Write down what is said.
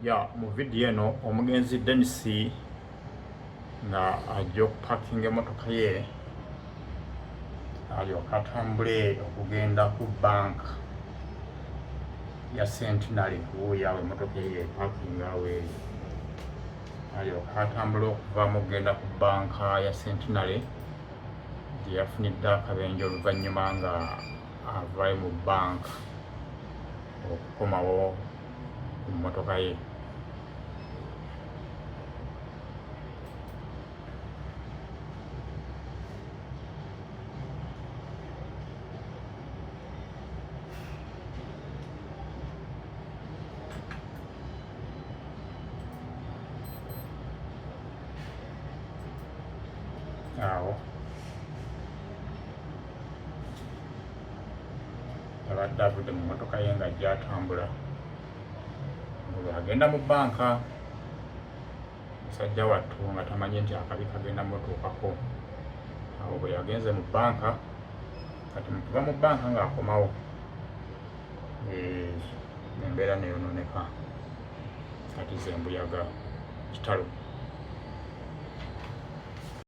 Ya mu vidiyo eno omugenzi Dennis nga ajja okupakinga emmotoka ye alyoke atambule okugenda ku banka ya Centenary wuuyo awo emmotoka ye epakinga awo eri. Alyoke atambule okuvamu okugenda ku banka ya Centenary gye yafunidde akabenje oluvannyuma nga avayo mu banka okukomawo ku mmotoka ye. Awo abadde avudde mu mmotoka ye nga ajja atambula agenda mu banka. Musajja wattu nga tamanyi nti akabi kagenda mutuukako. Awo bwe yagenze mu banka, kati mu kuva mu banka ng'akomawo embeera neyonooneka, kati ze mbuyaga kitalo.